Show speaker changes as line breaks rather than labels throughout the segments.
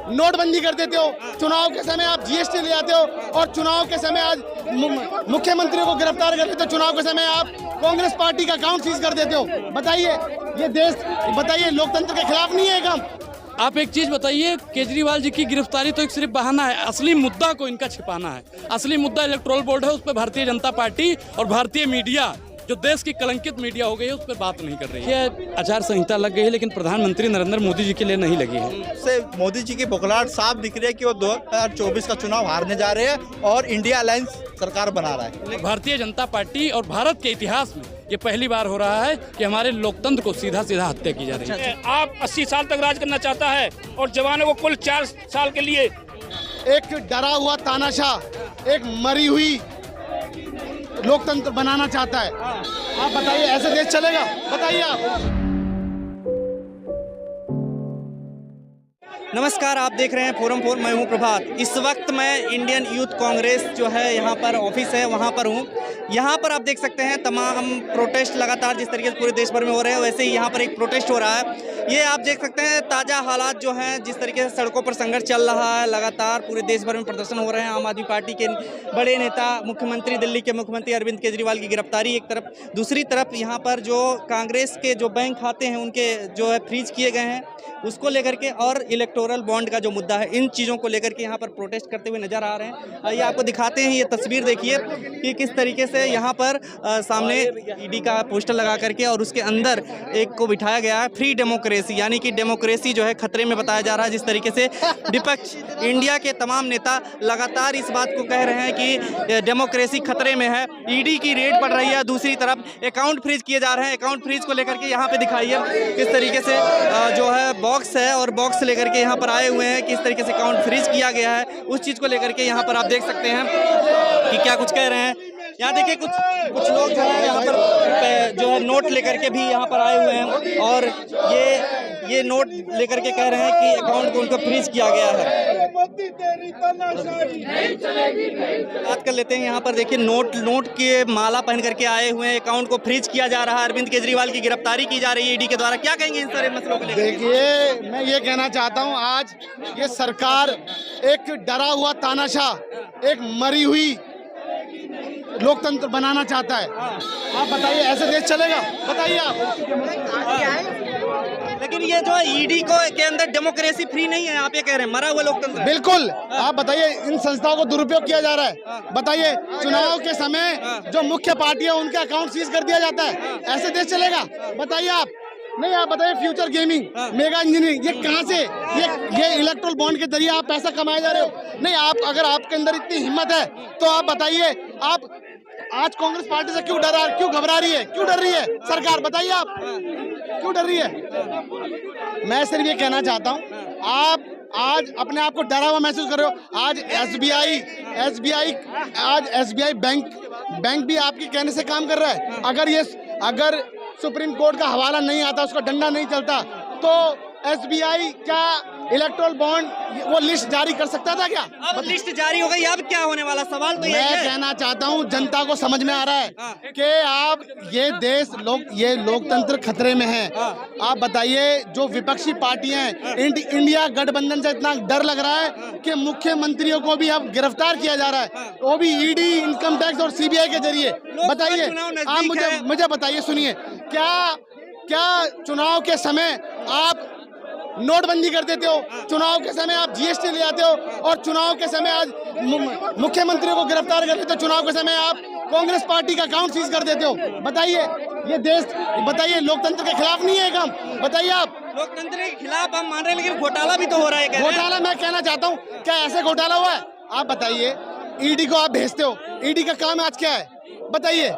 नोटबंदी कर देते हो, चुनाव के समय आप जीएसटी ले आते हो और चुनाव के समय आज मुख्यमंत्री को गिरफ्तार कर देते हो, चुनाव के समय आप कांग्रेस पार्टी का अकाउंट सीज कर देते हो। बताइए ये देश, बताइए लोकतंत्र के खिलाफ नहीं है काम।
आप एक चीज बताइए, केजरीवाल जी की गिरफ्तारी तो एक सिर्फ बहाना है, असली मुद्दा को इनका छिपाना है। असली मुद्दा इलेक्टोरल बोर्ड है, उस पर भारतीय जनता पार्टी और भारतीय मीडिया जो देश की कलंकित मीडिया हो गई है उस पर बात नहीं कर रही है। आचार संहिता लग गई है लेकिन प्रधानमंत्री नरेंद्र मोदी जी के लिए नहीं लगी है।
से मोदी जी की बौखलाहट साफ दिख रही है कि वो 2024 का चुनाव हारने जा रहे हैं और इंडिया अलायंस सरकार बना रहा है।
भारतीय जनता पार्टी और भारत के इतिहास में ये पहली बार हो रहा है कि हमारे लोकतंत्र को सीधा सीधा हत्या की जा रही है।
आप 80 साल तक राज करना चाहता है और जवानों को कुल 4 साल के लिए
एक डरा हुआ तानाशाह, एक मरी हुई लोकतंत्र बनाना चाहता है। आप बताइए ऐसे देश चलेगा? बताइए आप।
नमस्कार, आप देख रहे हैं फोरम 4, मैं हूं प्रभात। इस वक्त मैं इंडियन यूथ कांग्रेस जो है यहाँ पर ऑफिस है वहाँ पर हूँ। यहाँ पर आप देख सकते हैं तमाम प्रोटेस्ट लगातार जिस तरीके से पूरे देश भर में हो रहे हैं वैसे ही यहाँ पर एक प्रोटेस्ट हो रहा है। ये आप देख सकते हैं ताज़ा हालात जो हैं, जिस तरीके से सड़कों पर संघर्ष चल रहा है, लगातार पूरे देश भर में प्रदर्शन हो रहे हैं। आम आदमी पार्टी के बड़े नेता मुख्यमंत्री, दिल्ली के मुख्यमंत्री अरविंद केजरीवाल की गिरफ्तारी एक तरफ, दूसरी तरफ यहाँ पर जो कांग्रेस के जो बैंक खाते हैं उनके जो है फ्रीज किए गए हैं उसको लेकर के, और इलेक्टोरल बॉन्ड का जो मुद्दा है, इन चीज़ों को लेकर के यहाँ पर प्रोटेस्ट करते हुए नजर आ रहे हैं। ये आपको दिखाते हैं, ये तस्वीर देखिए कि किस तरीके से यहाँ पर सामने ईडी का पोस्टर लगा करके और उसके अंदर एक को बिठाया गया है, फ्री डेमोक्रेसी, यानी कि डेमोक्रेसी जो है खतरे में बताया जा रहा है। जिस तरीके से विपक्ष, इंडिया के तमाम नेता लगातार इस बात को कह रहे हैं कि डेमोक्रेसी खतरे में है, ईडी की रेड पड़ रही है। दूसरी तरफ अकाउंट फ्रीज किए जा रहे हैं। अकाउंट फ्रीज को लेकर के यहाँ पे दिखाइए किस तरीके से जो है बॉक्स है और बॉक्स लेकर के यहाँ पर आए हुए हैं, किस तरीके से अकाउंट फ्रीज किया गया है, उस चीज़ को लेकर के यहाँ पर आप देख सकते हैं कि क्या कुछ कह रहे हैं। यहाँ देखिए कुछ लोग जो है यहाँ पर जो है नोट लेकर के भी यहाँ पर आए हुए हैं और ये नोट लेकर के कह रहे हैं कि अकाउंट को उनका फ्रीज किया गया है। बात कर लेते हैं, यहाँ पर देखिए नोट के माला पहन करके आए हुए हैं, अकाउंट को फ्रीज किया जा रहा है। अरविंद केजरीवाल की गिरफ्तारी की जा रही है ईडी के द्वारा। क्या कहेंगे इन सारे मसलों को लेकर?
देखिए मैं ये कहना चाहता हूँ, आज ये सरकार एक डरा हुआ तानाशाह, एक मरी हुई लोकतंत्र बनाना चाहता है। आप बताइए ऐसे देश चलेगा? बताइए आप।
लेकिन ये जो है ईडी को के अंदर डेमोक्रेसी फ्री नहीं है, आप ये कह रहे हैं, मरा हुआ लोकतंत्र।
बिल्कुल। आप बताइए इन संस्थाओं को दुरुपयोग किया जा रहा है। बताइए चुनाव के समय जो मुख्य पार्टी है उनके अकाउंट सीज कर दिया जाता है। ऐसे देश चलेगा? बताइए आप। नहीं, आप बताइए फ्यूचर गेमिंग, मेगा इंजीनियरिंग, ये कहाँ से, ये इलेक्ट्रल बॉन्ड के जरिए आप पैसा कमाए जा रहे हो? नहीं, आप अगर आपके अंदर इतनी हिम्मत है तो आप बताइए, आप आज कांग्रेस पार्टी से क्यों घबरा रही है, क्यों डर रही है सरकार? बताइए आप क्यों डर रही है? मैं सिर्फ ये कहना चाहता हूँ, आप आज अपने आप को डरा हुआ महसूस कर रहे हो। आज एसबीआई बैंक भी आपके कहने से काम कर रहा है। अगर सुप्रीम कोर्ट का हवाला नहीं आता, उसका डंडा नहीं चलता, तो एसबीआई क्या इलेक्ट्रल बॉन्ड वो लिस्ट जारी कर सकता था क्या?
अब लिस्ट जारी हो गई, अब क्या होने वाला? सवाल तो यही है।
मैं कहना चाहता हूं, जनता को समझ में आ रहा है कि आप ये देश ये लोकतंत्र खतरे में है। आप बताइए, जो विपक्षी पार्टियां हैं, इंडिया गठबंधन से इतना डर लग रहा है कि मुख्यमंत्रियों को भी अब गिरफ्तार किया जा रहा है, वो भी ईडी, इनकम टैक्स और सीबीआई के जरिए। बताइए आप, मुझे बताइए, सुनिए, क्या चुनाव के समय आप नोटबंदी कर देते हो, चुनाव के समय आप जीएसटी ले आते हो और चुनाव के समय आज मुख्यमंत्री को गिरफ्तार कर देते हो, चुनाव के समय आप कांग्रेस पार्टी का अकाउंट सीज कर देते हो। बताइए ये देश, बताइए लोकतंत्र के खिलाफ नहीं है काम? बताइए आप।
लोकतंत्र के खिलाफ हम मान रहे हैं, लेकिन घोटाला भी तो हो रहा है।
घोटाला मैं कहना चाहता हूँ, क्या ऐसे घोटाला हुआ है? आप बताइए, ईडी को आप भेजते हो, ईडी का काम आज क्या है? बताइए,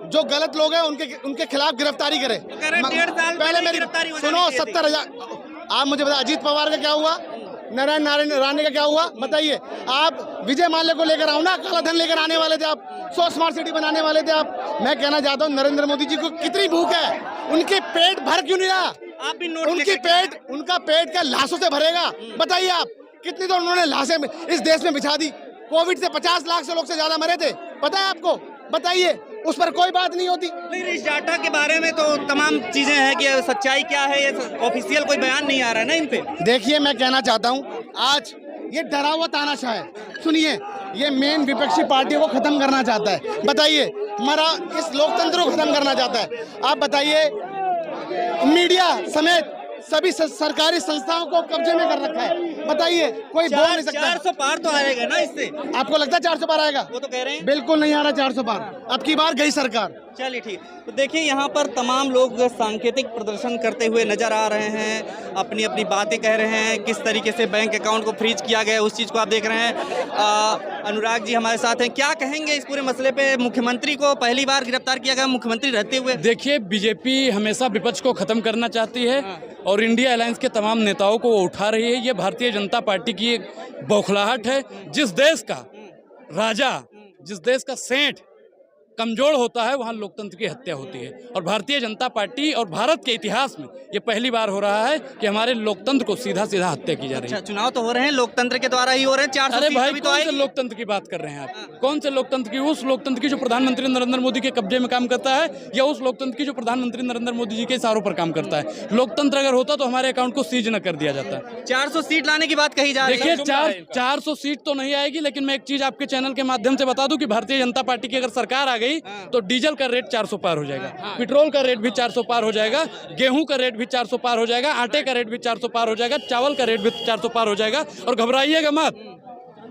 जो गलत लोग हैं उनके खिलाफ गिरफ्तारी करें। पहले मेरी सुनो, 70,000 आप मुझे बताइए, अजीत पवार का क्या हुआ, नारायण राणे का क्या हुआ? बताइए आप। विजय माल्या को लेकर आओ ना, काला धन लेकर आने वाले थे आप, 100 स्मार्ट सिटी बनाने वाले थे आप। मैं कहना चाहता हूँ, नरेंद्र मोदी जी को कितनी भूख है, उनके पेट भर क्यों नहीं रहा?
आप भी नोट
उनका पेट क्या लाशों से भरेगा? बताइए आप। कितनी तो उन्होंने लाशें इस देश में बिछा दी। कोविड से 50 लाख से लोग से ज्यादा मरे थे, पता है आपको? बताइए उस पर कोई बात नहीं होती।
लेकिन इस डाटा के बारे में तो तमाम चीजें हैं कि सच्चाई क्या है, ये ऑफिशियल कोई बयान नहीं आ रहा है ना इन पे।
देखिए मैं कहना चाहता हूँ, आज ये डरा हुआ तानाशाह है। सुनिए, ये मेन विपक्षी पार्टियों को खत्म करना चाहता है। बताइए, हमारा इस लोकतंत्र को खत्म करना चाहता है। आप बताइए, मीडिया समेत सभी सरकारी संस्थाओं को कब्जे में कर रखा है। बताइए, कोई बोल नहीं सकता।
400 पार तो आएगा ना इससे?
आपको लगता है 400 पार आएगा?
वो तो कह रहे हैं
बिल्कुल नहीं आ रहा 400 पार। अब की बार गई सरकार।
चलिए ठीक। तो देखिए यहाँ पर तमाम लोग सांकेतिक प्रदर्शन करते हुए नजर आ रहे हैं, अपनी अपनी बातें कह रहे हैं, किस तरीके से बैंक अकाउंट को फ्रीज किया गया उस चीज़ को आप देख रहे हैं। अनुराग जी हमारे साथ हैं, क्या कहेंगे इस पूरे मसले पे? मुख्यमंत्री को पहली बार गिरफ्तार किया गया मुख्यमंत्री रहते हुए।
देखिए, बीजेपी हमेशा विपक्ष को खत्म करना चाहती है और इंडिया अलायंस के तमाम नेताओं को वो उठा रही है। ये भारतीय जनता पार्टी की एक बौखलाहट है। जिस देश का राजा, जिस देश का सेठ कमजोर होता है, वहाँ लोकतंत्र की हत्या होती है। और भारतीय जनता पार्टी और भारत के इतिहास में ये पहली बार हो रहा है कि हमारे लोकतंत्र को सीधा सीधा हत्या की जा रही है।
अच्छा, चुनाव तो हो रहे हैं लोकतंत्र के द्वारा ही हो रहे हैं। 400
अरे भाई,
तो
कौन से लोकतंत्र की बात कर रहे हैं आप? कौन से लोकतंत्र की? उस लोकतंत्र की जो प्रधानमंत्री नरेंद्र मोदी के कब्जे में काम करता है, या उस लोकतंत्र की जो प्रधानमंत्री नरेंद्र मोदी जी के इशारों पर काम करता है? लोकतंत्र अगर होता तो हमारे अकाउंट को सीज न कर दिया जाता।
400 सीट लाने की बात कही जा रही है।
देखिए, 400 सीट तो नहीं आएगी, लेकिन मैं एक चीज आपके चैनल के माध्यम से बता दूं कि भारतीय जनता पार्टी की अगर सरकार आ गई तो डीजल का रेट 400 पार हो जाएगा, पेट्रोल का रेट भी 400 पार हो जाएगा, गेहूं का रेट भी 400 पार हो जाएगा, आटे का रेट भी 400 पार हो जाएगा, चावल का रेट भी 400 पार हो जाएगा। और घबराइएगा मत,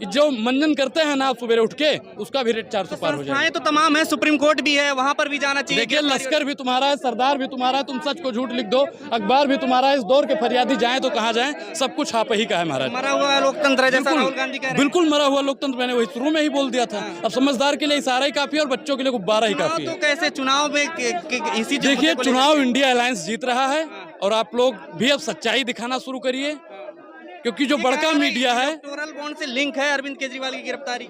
जो मंजन करते हैं ना सुबह उठ के, उसका भी रेट 400 पार हो जाएगा।
तो तमाम है, सुप्रीम कोर्ट भी है, वहां पर भी जाना चाहिए।
देखिए, लश्कर भी तुम्हारा है, सरदार भी तुम्हारा है, तुम सच को झूठ लिख दो, अखबार भी तुम्हारा है। इस दौर के फरियादी जाएं तो कहाँ जाएं? सब कुछ आप ही का है महाराज।
मरा हुआ लोकतंत्र है, जैसा राहुल गांधी कह रहे हैं।
बिल्कुल मरा हुआ लोकतंत्र, मैंने वही शुरू में ही बोल दिया था। अब समझदार के लिए इशारा ही काफी है और बच्चों के लिए गुब्बारा ही काफी है।
तो कैसे चुनाव में इसी
देखिए, चुनाव इंडिया अलायंस जीत रहा है और आप लोग भी अब सच्चाई दिखाना शुरू करिए, क्योंकि जो बड़का मीडिया है।
इलेक्टोरल बॉन्ड से लिंक है अरविंद केजरीवाल की गिरफ्तारी।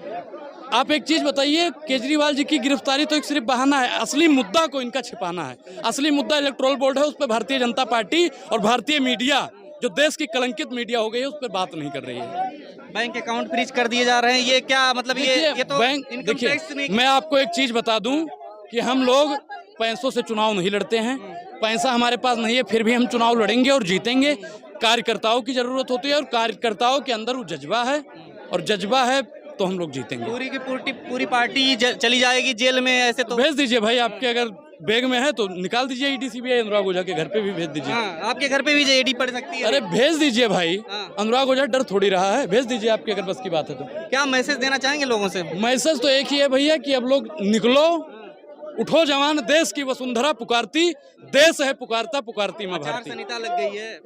आप एक चीज बताइए, केजरीवाल जी की गिरफ्तारी तो एक सिर्फ बहाना है, असली मुद्दा को इनका छिपाना है। असली मुद्दा इलेक्टोरल बोर्ड है, उस पर भारतीय जनता पार्टी और भारतीय मीडिया, जो देश की कलंकित मीडिया हो गई है, उस पर बात नहीं कर रही है।
बैंक अकाउंट फ्रीज कर दिए जा रहे हैं, ये क्या मतलब? ये तो
बैंक, देखिए मैं आपको एक चीज बता दूं कि हम लोग पैसों से चुनाव नहीं लड़ते हैं, पैसा हमारे पास नहीं है, फिर भी हम चुनाव लड़ेंगे और जीतेंगे। कार्यकर्ताओं की जरूरत होती है और कार्यकर्ताओं के अंदर वो जज्बा है, और जज्बा है तो हम लोग जीतेंगे।
पूरी की पूरी पार्टी चली जाएगी जेल में, ऐसे तो
भेज दीजिए भाई, आपके अगर बैग में है तो निकाल दीजिए। ईडी सीबीआई अनुराग ओझा के घर पे भी भेज दीजिए।
आपके घर पे भी ईडी पड़ सकती है।
अरे भेज दीजिए भाई, अनुराग ओझा डर थोड़ी रहा है, भेज दीजिए आपके अगर बस की बात है तो।
क्या मैसेज देना चाहेंगे लोगों से?
मैसेज तो एक ही है भैया कि अब लोग निकलो, उठो जवान, देश की वसुंधरा पुकारती, देश है पुकारता पुकारती मां भारती।
संहिता लग गई है,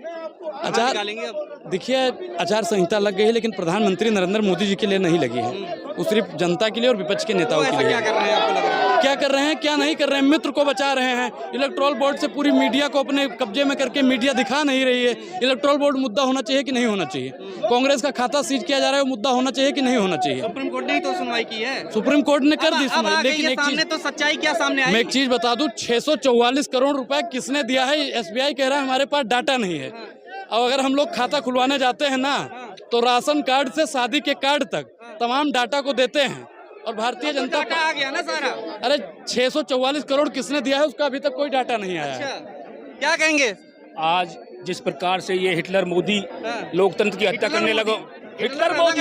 देखिए आचार संहिता लग गई है, लेकिन प्रधानमंत्री नरेंद्र मोदी जी के लिए नहीं लगी है, वो सिर्फ जनता के लिए और विपक्ष के नेताओं के लिए।
क्या कर रहे हैं आपको लग रहा है?
क्या कर रहे हैं, क्या नहीं कर रहे हैं? मित्र को बचा रहे हैं। इलेक्टोरल बोर्ड से पूरी मीडिया को अपने कब्जे में करके मीडिया दिखा नहीं रही है। इलेक्टोरल बोर्ड मुद्दा होना चाहिए कि नहीं होना चाहिए? कांग्रेस का खाता सीज किया जा रहा है, वो मुद्दा होना चाहिए कि नहीं होना चाहिए?
सुप्रीम कोर्ट ने ही तो सुनवाई की है।
सुप्रीम कोर्ट ने कर दी सुनवाई, लेकिन एक चीज
तो सच्चाई क्या सामने आई?
मैं एक चीज बता दूं, 644 करोड़ रुपए किसने दिया है? एसबीआई कह रहा है हमारे पास डाटा नहीं है। और अगर हम लोग खाता खुलवाने जाते हैं ना, तो राशन कार्ड से शादी के कार्ड तक तमाम डाटा को देते हैं, और भारतीय जनता
आ गया ना सारा।
अरे 644 करोड़ किसने दिया है उसका अभी तक कोई डाटा नहीं आया है।
क्या कहेंगे?
आज जिस प्रकार से ये हिटलर मोदी लोकतंत्र की हत्या करने लगो, हिटलर मोदी,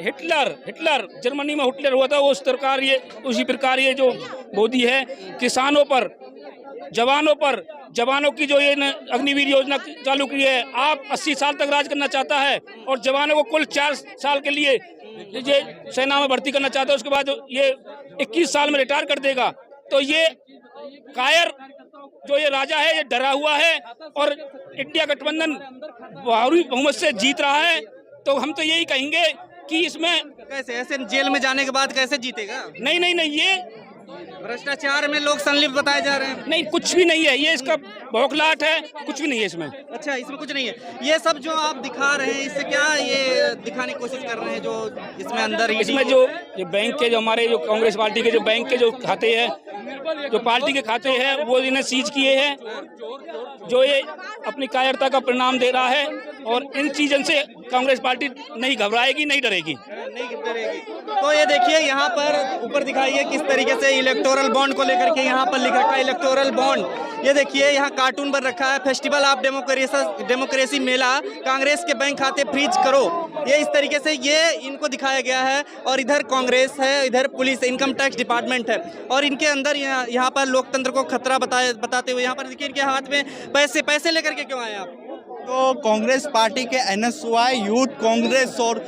हिटलर जर्मनी में हिटलर हुआ था, उस प्रकार ये उसी प्रकार ये जो मोदी है किसानों पर, जवानों की जो ये अग्निवीर योजना चालू की है। आप 80 साल तक राज करना चाहता है और जवानों को कुल 4 साल के लिए ये सेना में भर्ती करना चाहता है, उसके बाद ये 21 साल में रिटायर कर देगा। तो ये कायर जो ये राजा है, ये डरा हुआ है और इंडिया गठबंधन भारी बहुमत से जीत रहा है। तो हम तो यही कहेंगे कि इसमें
कैसे ऐसे जेल में जाने के बाद कैसे जीतेगा?
नहीं, ये
भ्रष्टाचार में लोग संलिप्त बताए जा रहे हैं।
नहीं, कुछ भी नहीं है, ये इसका बौखलाहट है, कुछ भी नहीं है इसमें।
अच्छा, इसमें कुछ नहीं है। ये सब जो आप दिखा रहे हैं, इससे क्या ये दिखाने की कोशिश कर रहे हैं? जो इसमें अंदर
इसमें जो बैंक के, जो हमारे जो कांग्रेस पार्टी के जो बैंक के जो खाते हैं, जो पार्टी के खाते हैं, वो इन्हें सीज किए हैं, जो ये अपनी कायरता का परिणाम दे रहा है। और इन चीजों से कांग्रेस पार्टी नहीं घबराएगी, नहीं डरेगी।
नहीं करेगी। तो ये देखिए यहाँ पर ऊपर दिखाइए किस तरीके से इलेक्टोरल बॉन्ड को लेकर के यहाँ पर लिख रखा है इलेक्टोरल बॉन्ड। ये देखिए यहाँ कार्टून बन रखा है, फेस्टिवल ऑफ डेमोक्रेसी मेला, कांग्रेस के बैंक खाते फ्रीज करो। ये इस तरीके से ये इनको दिखाया गया है। और इधर कांग्रेस है, इधर पुलिस, इनकम टैक्स डिपार्टमेंट है और इनके अंदर यहाँ पर लोकतंत्र को खतरा बताते हुए यहाँ पर देखिए इनके हाथ में पैसे लेकर के क्यों आए आप?
तो कांग्रेस पार्टी के NSY यूथ कांग्रेस और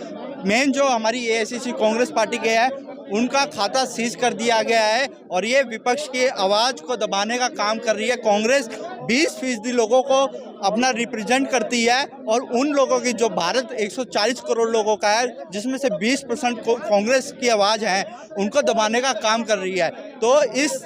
मेन जो हमारी AICC कांग्रेस पार्टी के है उनका खाता सीज कर दिया गया है और ये विपक्ष की आवाज़ को दबाने का काम कर रही है। कांग्रेस 20% लोगों को अपना रिप्रेजेंट करती है और उन लोगों की जो भारत 140 करोड़ लोगों का है जिसमें से 20% कांग्रेस की आवाज़ है उनको दबाने का काम कर रही है। तो इस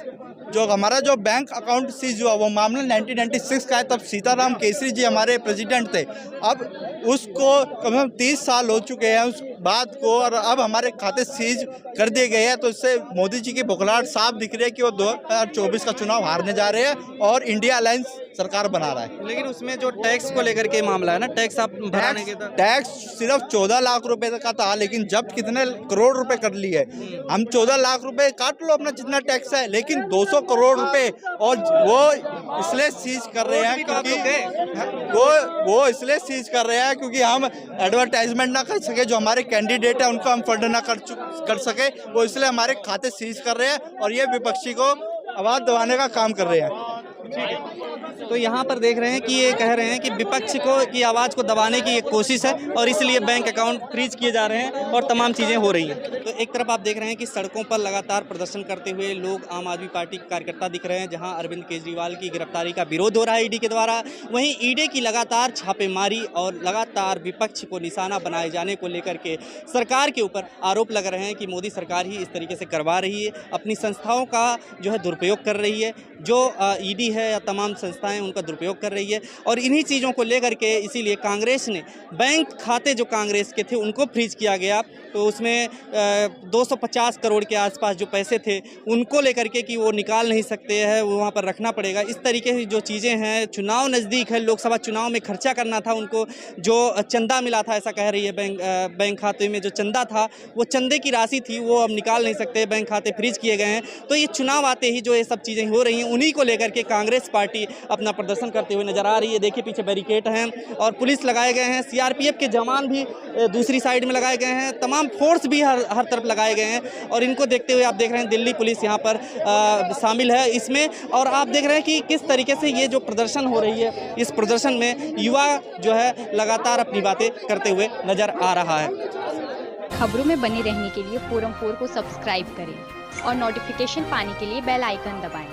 जो हमारा जो बैंक अकाउंट सीज हुआ वो मामला 1996 का है, तब सीताराम केसरी जी हमारे प्रेसिडेंट थे। अब उसको कम से कम 30 साल हो चुके हैं उस बात को और अब हमारे खाते सीज कर दिए गए हैं। तो इससे मोदी जी की बौखलाहट साफ दिख रही है कि वो 2024 का चुनाव हारने जा रहे हैं और इंडिया अलायंस सरकार बना रहा है।
लेकिन उसमें जो टैक्स को लेकर के मामला है ना, टैक्स आप भराने के
टैक्स सिर्फ 14 लाख रुपए का था, लेकिन जब कितने करोड़ रुपए कर लिए। हम 14 लाख रुपए काट लो अपना जितना टैक्स है, लेकिन 200 करोड़ रुपए और वो इसलिए सीज कर रहे हैं क्योंकि वो इसलिए सीज कर रहे हैं क्योंकि हम एडवर्टाइजमेंट ना कर सके, जो हमारे कैंडिडेट है उनको हम फंड ना कर सके, वो इसलिए हमारे खाते सीज कर रहे हैं और ये विपक्षी को आवाज दबाने का काम कर रहे हैं।
तो यहाँ पर देख रहे हैं कि ये कह रहे हैं कि विपक्ष की आवाज़ को दबाने की एक कोशिश है और इसलिए बैंक अकाउंट फ्रीज किए जा रहे हैं और तमाम चीज़ें हो रही हैं। तो एक तरफ आप देख रहे हैं कि सड़कों पर लगातार प्रदर्शन करते हुए लोग आम आदमी पार्टी के कार्यकर्ता दिख रहे हैं, जहां अरविंद केजरीवाल की गिरफ्तारी का विरोध हो रहा है ईडी के द्वारा। वहीं ईडी की लगातार छापेमारी और लगातार विपक्ष को निशाना बनाए जाने को लेकर के सरकार के ऊपर आरोप लग रहे हैं कि मोदी सरकार ही इस तरीके से करवा रही है, अपनी संस्थाओं का जो है दुरुपयोग कर रही है, जो ईडी है या तमाम संस्थाएं उनका दुरुपयोग कर रही है। और इन्हीं चीज़ों को लेकर के इसीलिए कांग्रेस ने बैंक खाते जो कांग्रेस के थे उनको फ्रीज किया गया। तो उसमें 250 करोड़ के आसपास जो पैसे थे उनको लेकर के कि वो निकाल नहीं सकते हैं, वो वहाँ पर रखना पड़ेगा। इस तरीके की जो चीज़ें हैं, चुनाव नज़दीक है, लोकसभा चुनाव में खर्चा करना था उनको, जो चंदा मिला था ऐसा कह रही है बैंक खाते में जो चंदा था वो चंदे की राशि थी वो अब निकाल नहीं सकते, बैंक खाते फ्रीज किए गए हैं। तो ये चुनाव आते ही जो ये सब चीज़ें हो रही हैं उन्हीं को लेकर के कांग्रेस पार्टी अपना प्रदर्शन करते हुए नजर आ रही है। देखिए पीछे बैरिकेड हैं और पुलिस लगाए गए हैं, CRPF के जवान भी दूसरी साइड में लगाए गए हैं, तमाम फोर्स भी हर तरफ लगाए गए हैं। और इनको देखते हुए आप देख रहे हैं दिल्ली पुलिस यहाँ पर शामिल है इसमें। और आप देख रहे हैं कि किस तरीके से ये जो प्रदर्शन हो रही है, इस प्रदर्शन में युवा जो है लगातार अपनी बातें करते हुए नजर आ रहा है।
खबरों में बने रहने के लिए फोरम 4 को सब्सक्राइब करें और नोटिफिकेशन पाने के लिए बेल आइकन दबाएं।